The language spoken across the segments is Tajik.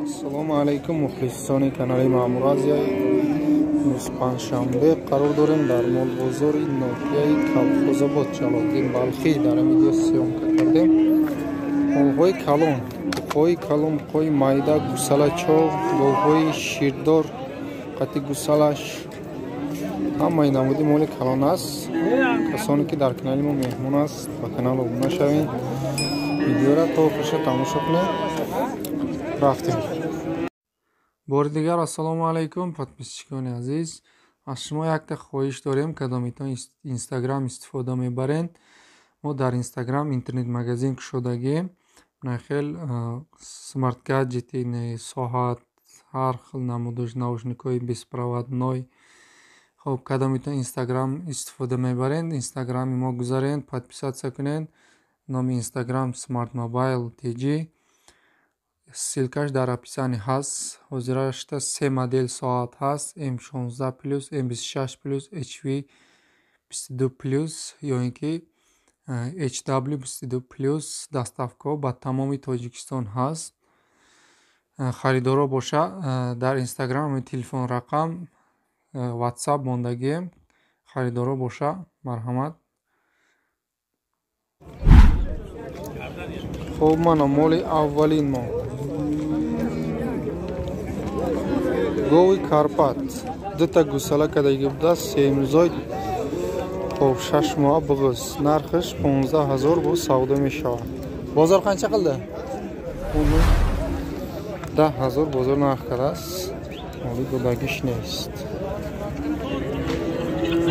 Assalomu alaykum muxlisoni kanali Ma'mur Aziya. Biz panshanbe qaror داریم در مول بازار ناحیه Kolxozobod Jaloliddin Balxiy در ویدیو سیومکا کردیم. مولهای کلان، قوی کلان، قوی майда, گوساله-چاو، مولهای شیردار، قطعی گوسالش همه نمودی مول کلان است. کسانی که در کانال ما مهمون است با کانال عبور نشوید، ویدیو را تا آخرش تماشا کنید. رفتیم. بار دیگر السلام علیکم подписчикони азиз. аз шумо якта хоҳиш дорем кадомитон инстаграм истифода мебаред. мо дар инстаграм интернет магазин кушодагием. нахел смарт гаджети, соат, ҳар хил намудаш наушникои беспроводной. хоб кадомитон инстаграм истифода мебаред, инстаграми мо гузаред, подписатсия кунед. номи инстаграм smart mobile tg. ссилкаш дар описание ҳаст. ҳозирашта се модел соат ҳаст: M16+, M26+, HV22+, ё ин ки HW22+. даставкаҳо ба тамоми Тоҷикистон ҳаст. харидоро боша дар инстаграм телефон рақам ватсап мондагием. харидоро боша. марҳамат. хоб мана моли аввалин мо гови карпат дута гусала кадаги буда семзой хоб 6 моҳа буғыз. нархиш 15000 бу савдо мешавад. бозор қанча қилди? 10000 бозор нарх кардааст. моли будагиш нест.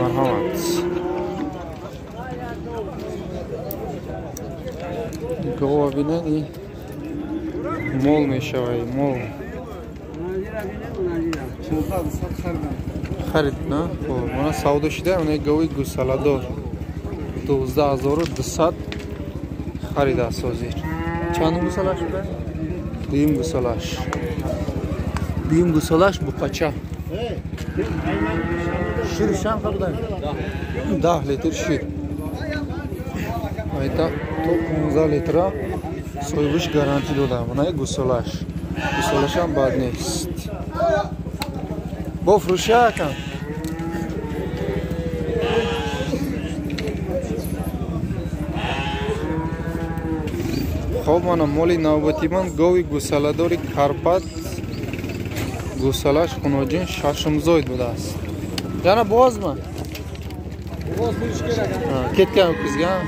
марҳамат. гова бинед и мол мешавад. мол харид на мана савдо шуда. оне гови гусаладор 12200 харидааст ҳозир. чанд гусалаш буда? дуюм гусалаш. дуюм гусалаш буқача. ширшан қабуда 10 литр шир. айта то 15 литра соевиш гарантӣ додам. онаи гусалаш. гусалашам бад нест. бофрӯшакам. хоб мана моли навбати ман гови гусаладори карпат гусалаш хуноҷин шашмзоид будааст. яна бозма кетган кузган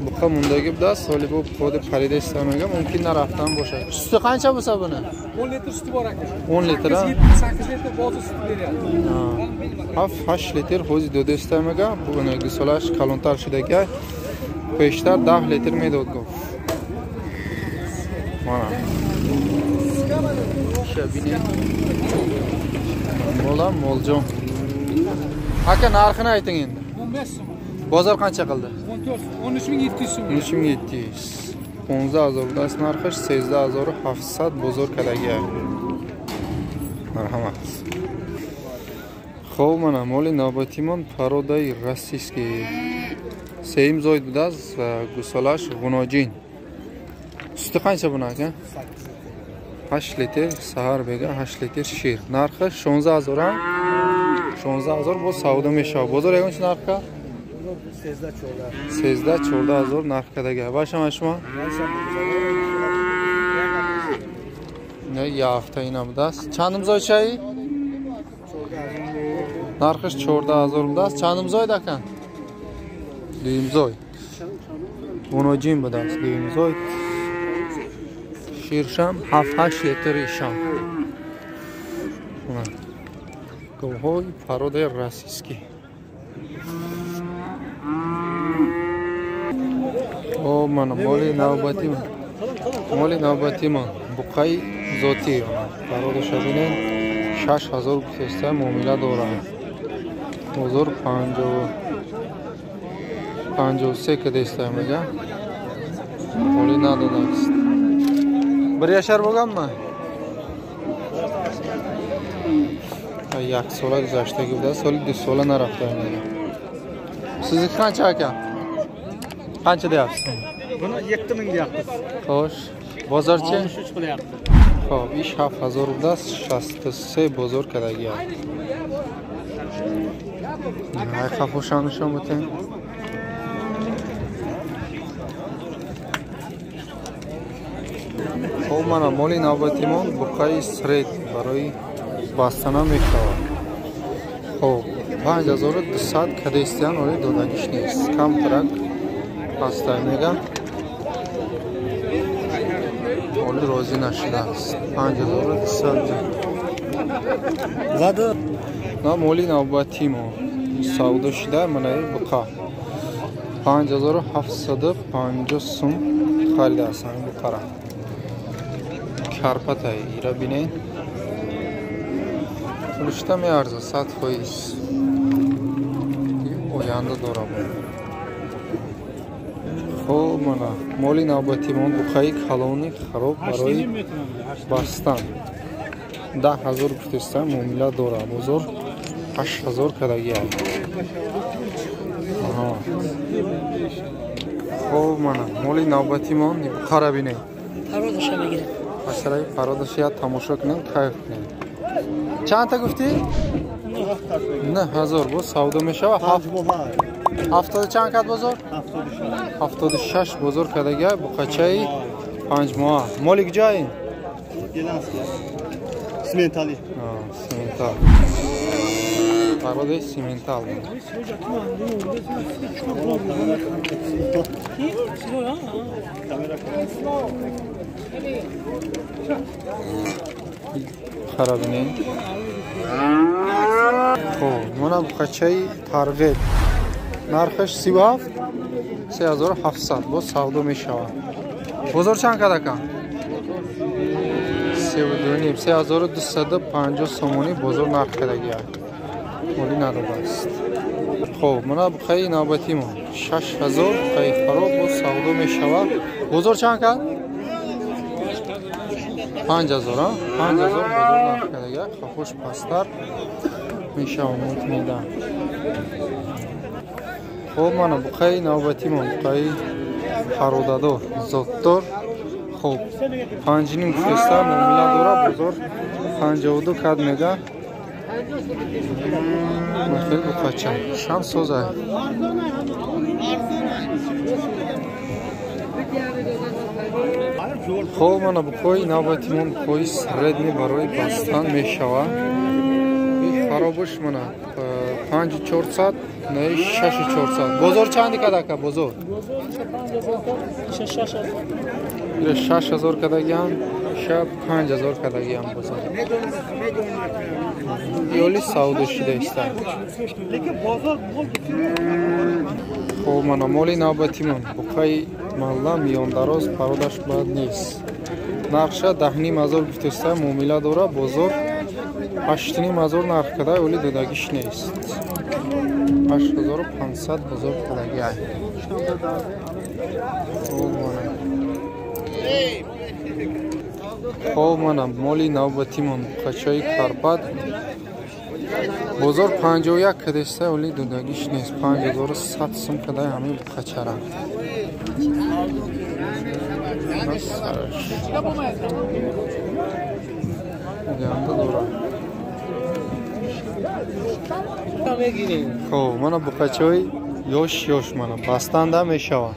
буқа мундаги будааст. ҳоли бо ходи харида истамага мумкин нарафтан бошад. сути қанча bo'lsa buni? 10 litr suti bor aka. 10 litr. 8 litr bozor suti beryapti. 8 litr hozir doda istamaga. Buni gusalash kalontar shudaka. Peshtar 10 litr medod gov. Mana. Shabini. Mola moljon. Aka narxini ayting endi. 15 so'm. Bozor qancha qildi? 13700 so'm. 13700. 15000 das narxi 13700 bozor kadagi. Marhamat. Xo'p, mana moli navbatимон пародаи российский. Семзоид будаз va gusalash g'unojin. Suti qancha buni aka? 8 litr sahar bega 8 litr shir. Narxi 16000 ham. 16000 bu savdo meshava. Bozor yagonchi narxga 14000 narxdagi. Başama shuma. Ne yafta ina budast. Chanimzoy chay? Narxi 14000 budast. Chanimzoy dakan. Duyimzoy. G'unojin budast. Duyimzoy. Shirsham 7-8 litr isham. Говҳои пародаи российский. о мана моли навбати ман буқаи зотӣ парода шабинен 6000 гусеста муомила дорад. бозор 53 кадеста мега моли надодааст. bir yashar bo'lganmi? 1 sola guzashtagi buda so'li 2 sola narxda. Sizniki qancha aka? Qancha deyapsiz? Buni 7000 deyapmiz. Xo'sh. Bozor chi? 63 qilyapti. Xo'p, ish 7063 bozor kadagi. Ay xafoshonishon butun. Xo'p, mana moли навбатимон буқаи сред барои бастана мешавад. Xo'p, 5200 кадестиян оли додагиш нест. Камтарак пастай мегам. Оли розӣ нашудааст. 5200. Зада. На моли навбатимон савдо шуда манаи буқа 5750 сум халидааст буқара. Карпатай ира бинед. Пулишта меарзад 100%. Оянда дорам. Хоб мана моли навбатимон буқаи калони хароб барои бастан 10000 гуфтестан муомила дора. Бозор 8000 кадаги аст. Хоб мана моли навбатимон буқара бинед. Пародаш мегирам. Ашраи пародашия тамошо кунем, кайф кунем. Чанд та гуфти? 9000 бо савдо мешава. 70 чанд кад бозор? 76 бозор кадага буқачаи 5 моа. Моли куҷаин? Симентали. Симентал. Пародаи симентал. Харабинен. Хоб, мана буқачаи тарғиб. Нархаш 37 3700 бо савдо мешавад. Бозор чанд кадака? 3250 сомони бозор нарх кадаги аст. моли надодааст. Хоб, мана буқаи навбатимон 6000 буқаи хароб бо савдо мешавад. Бозор чанд кад? 5000 5000 бозор нарх кадаги. Хохош пастар мешавад мутмида. Хоб, мана буқаи навбатимон буқаи ҳародадор зоттор. Хоб, 5 гуфтеста муомила дора. Бозор 52 кад мега. Махел буқача шам соза. Хоб, мана буқои навбатимон буқои средни барои бастан мешавад. Харобаш мана 5400 не 6400. Бозор чанди кадака бозор? 6000 кадагиам, шаб 5000 кадагиам бозор. Йоли савдо шуда иста. Хоб, мана моли навбатимон буқаи малла миёндароз пародаш бад нест. Нақша 10500 гуфтеста муомила дора. Бозор 8500 нарх кадай оли додагиш нест. 8500 бозор кадаги аст. Хоб, мана моли навбатимон буқачаи карпат бозор 51 кадеста оли додагиш нест. 5100 сум кадай ҳамин буқачара. Янда дора. Хоб, мана буқачаи ёш мана бастанда мешавад.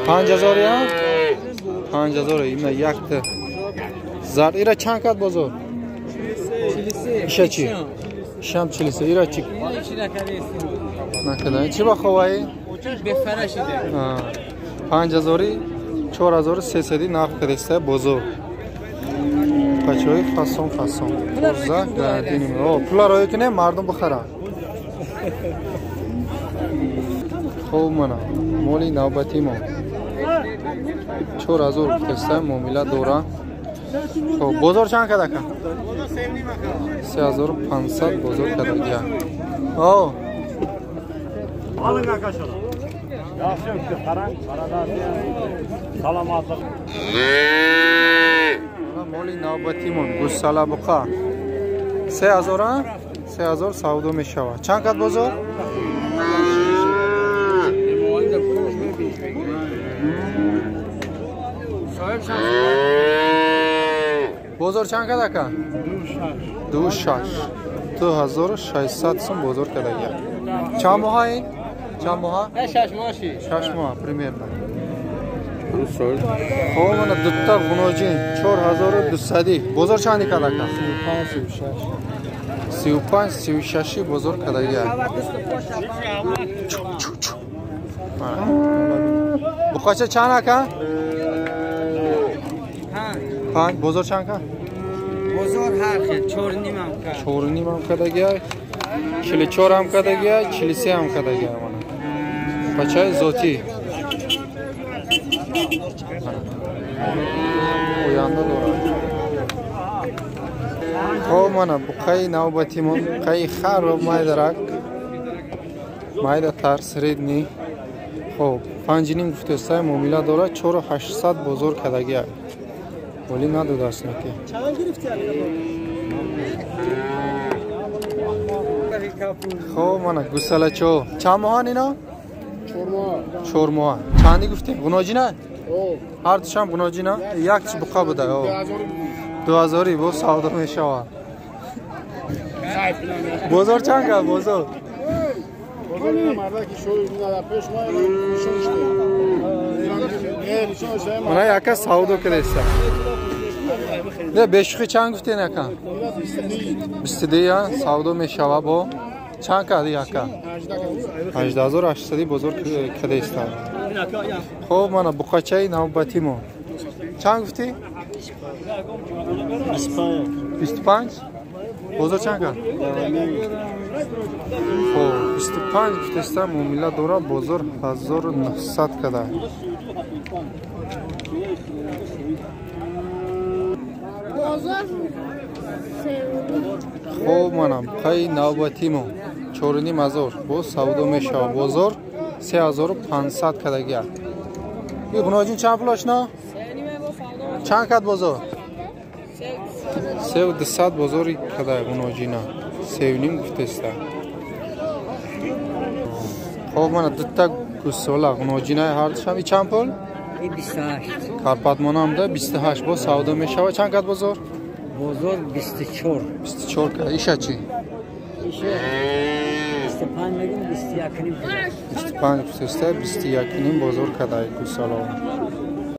5000 я? 5000 има якта. Зар ира чанд кад бозор? 43. Иша чи? Шам 43. Ира чи? Накадай. Чи баховаи? Бефарашиде. 5000 4300 нарх кадеста бозор. Буқачаи фасон. Боза гардиним. О, пуларо кунем мардум бихара. Хоб, мана моли навбатимон 4000 гуфтеста муомила дора. Хоб, бозор чанд кадака? 3500 бозор кадаги аст. О. Алынга кашала. Yaxshi o'tdi, qarang, qaradasiya. Salomatlıq. Моли навбатимон гусала буқа 3000 3000 савдо мешавад. Чанд кад бозор? بازار چند کده که؟ 2600 سوم بازار کده گه. چند ماه این؟ چند ماه؟ 6 ماهی 6 ماه پریمیر نه. خب من دوتا غنوجین 4200 بازار چندی کده که؟ 35-36 بازار کده گه. بخواچه چند که؟ 5 بازار چند که؟ بازار هر خیلی 4.5 هم کده گه 44 هم کده گه 43 هم کده گه بچه زوتی اویانده داره خب منه بقای نوبتی من بقای خر و مایدرک مایده ترسرید نی خب 5.5 گفتستای مومیلا داره 4800 بازار کده گه ولی ندو دست نکی خب منه گسله چو چند ماه اینا؟ 4 ماه چندی گفتی؟ غناجی نه؟ هر دوشم غناجی نه؟ یک چی بقا بده 2000 با سودا میشه بازار چند که بازار؟ منه یکه سودا کده است نه بشخی چند گفتی نکن 22 سودا میشه با چند کده یکه 18800 بازار کده است خب منه بقاچه نوبتی ما چند گفتی؟ 25 بازار چند کده؟ خب 25 گفته است مومیلا داره بازار 1900 کده خب منم خیلی نوبتی ما 4500 با سودا میشه بازار 3500 کده گه این غناجین چند پلاش نه؟ چند کد بازار؟ 3200 بازاری کده غناجینا 3.5 گفته است خب من دوتا گوساله غناجینای هر دوشم چند پول؟ 28 کارپات منم ده 28 با سودا میشه چند کد بازار؟ بازار 24 کده ایشه چی؟ ایشه 25 میگیم 21 25 گفته است 21 بازار کده گوساله